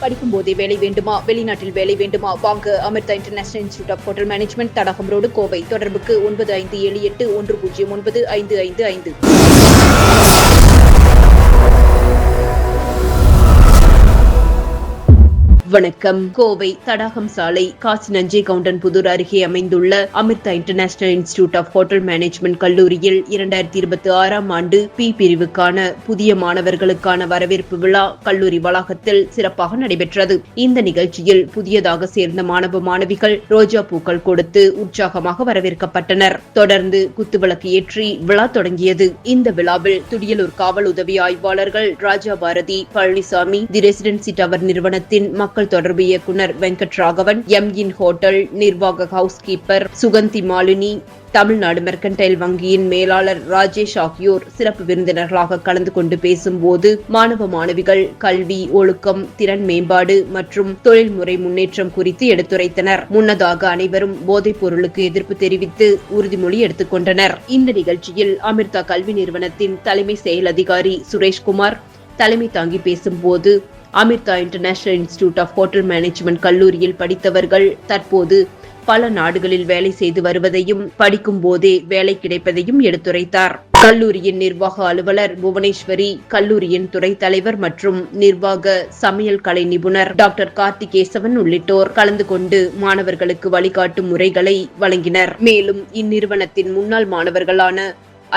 படிக்கும் போதே வேலை வேண்டுமா, வெளிநாட்டில் வேலை வேண்டுமா? வாங்க Amrita international institute of hotel management, Thadagam road, Kovai. தொடர்புக்கு 9578109555. வணக்கம். கோவை தடாகம் சாலை காசிநஞ்சை கவுண்டன்புதூர் அருகே அமைந்துள்ள Amrita international institute of hotel management கல்லூரியில் 2026 ஆண்டு பி பிரிவுக்கான புதிய மாணவர்களுக்கான வரவேற்பு விழா கல்லூரி வளாகத்தில் சிறப்பாக நடைபெற்றது. இந்த நிகழ்ச்சியில் புதியதாக சேர்ந்த மாணவ மாணவிகள் ரோஜா பூக்கள் கொடுத்து உற்சாகமாக வரவேற்கப்பட்டனர். தொடர்ந்து குத்துவிளக்கு ஏற்றி விழா தொடங்கியது. இந்த விழாவில் துடியலூர் காவல் உதவி ஆய்வாளர்கள் ராஜா பாரதி, பழனிசாமி, தி ரெசிடென்சி டவர் நிறுவனத்தின் மக்கள் தொடர்பு இயக்குனர் வெங்கட் ராகவன், எம் ஹோட்டல் நிர்வாக house keeper Suganthi Malini, Tamil Nadu mercantile வங்கியின் மேலாளர் ராஜேஷ் ஆகியோர் சிறப்பு விருந்தினர்களாக கலந்து கொண்டு பேசும்போது மாணவ மாணவிகள் கல்வி, ஒழுக்கம், திறன் மேம்பாடு மற்றும் தொழில்முறை முன்னேற்றம் குறித்து எடுத்துரைத்தனர். முன்னதாக அனைவரும் போதைப் பொருளுக்கு எதிர்ப்பு தெரிவித்து உறுதிமொழி எடுத்துக் கொண்டனர். இந்த நிகழ்ச்சியில் அமிர்தா கல்வி நிறுவனத்தின் தலைமை செயல் அதிகாரி சுரேஷ்குமார் தலைமை தாங்கி பேசும்போது, Amrita international institute of hotel management கல்லூரியில் படித்தவர்கள் தற்போது பல நாடுகளில் வேலை செய்து வருவதையும் படிக்கும் போதே வேலை கிடைப்பதையும் எடுத்துரைத்தார். கல்லூரியின் நிர்வாக அலுவலர் புவனேஸ்வரி, கல்லூரியின் துறை தலைவர் மற்றும் நிர்வாக சமையல் கலை நிபுணர் டாக்டர் கார்த்திகேசவன் உள்ளிட்டோர் கலந்து கொண்டு மாணவர்களுக்கு வழிகாட்டும் முறைகளை வழங்கினர். மேலும் இந்நிறுவனத்தின் முன்னாள் மாணவர்களான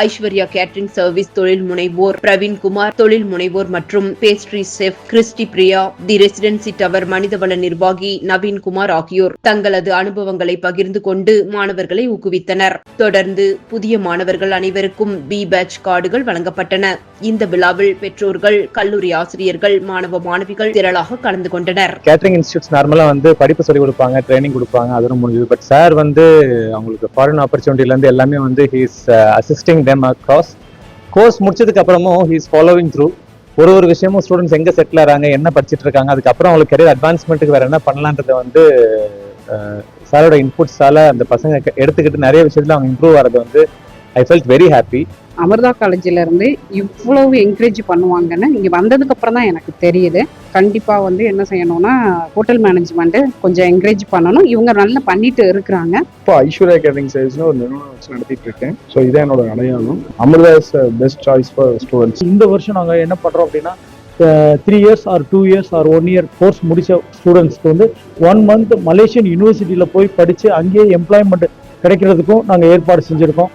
ஐஸ்வர்யா கேட்டரிங் சர்வீஸ் தொழில் முனைவோர் பிரவீன்குமார், தொழில் முனைவோர் மற்றும் பேஸ்ட்ரி செஃப் கிறிஸ்டி பிரியா, தி ரெசிடென்சி டவர் மனிதவள நிர்வாகி நவீன்குமார் ஆகியோர் தங்களது அனுபவங்களை பகிர்ந்து கொண்டு மாணவர்களை ஊக்குவித்தனர். தொடர்ந்து புதிய மாணவர்கள் அனைவருக்கும் பி பேட்ச் கார்டுகள் வழங்கப்பட்டன. இந்த விழாவில் பெற்றோர்கள், கல்லூரி ஆசிரியர்கள், மாணவ மாணவிகள் திரளாக கலந்து கொண்டனர். கேட்டரிங் இன்ஸ்டியூட்ஸ் நார்மலா படிப்பு சொல்லி கொடுப்பாங்க, ட்ரைனிங் கொடுப்பாங்க, அதெல்லாம் முடிஞ்சது. பட் சார் அவங்களுக்கு ஃபாரின் ஆப்பர்ச்சுனிட்டில இருந்து எல்லாமே he is assisting them across. Course முடிச்சதுக்கு அப்புறமும் he is following through. ஒரு விஷயமும் ஸ்டூடெண்ட்ஸ் எங்க செட்டில் ஆறாங்க, என்ன படிச்சுட்டு இருக்காங்க, அதுக்கப்புறம் அவங்களுக்கு கரியர் அட்வான்ஸ்மெண்ட்டுக்கு வேற என்ன பண்ணலான்றத சாரோட இன்புட்ஸால அந்த பசங்க எடுத்துக்கிட்டு நிறைய விஷயத்துல அவங்க இம்ப்ரூவ் ஆகிறது I felt very happy. Amrita காலேஜில் இருந்து இவ்வளவு என்கரேஜ் பண்ணுவாங்கன்னு இங்கே வந்ததுக்கு அப்புறம் தான் எனக்கு தெரியுது. கண்டிப்பாக என்ன செய்யணும்னா ஹோட்டல் மேனேஜ்மெண்ட்டு கொஞ்சம் என்கரேஜ் பண்ணணும். இவங்க நல்லா பண்ணிட்டு இருக்கிறாங்க. இப்போ ஐஸ்வர்யா கேட்டரிங் சர்வீஸ்னு ஒரு நிறுவனம் வச்சு நடத்திட்டு இருக்கேன். ஸோ இதான் என்னோட அடையாளம். Amrita is best choice for students. இந்த வருஷம் நாங்கள் என்ன பண்ணுறோம் அப்படின்னா 3 years or 2 years or 1 year course முடிச்ச ஸ்டூடெண்ட்ஸ்க்கு 1 month மலேசியன் யூனிவர்சிட்டியில் போய் படித்து அங்கேயே எம்ப்ளாய்மெண்ட் கிடைக்கிறதுக்கும் நாங்கள் ஏற்பாடு செஞ்சுருக்கோம்.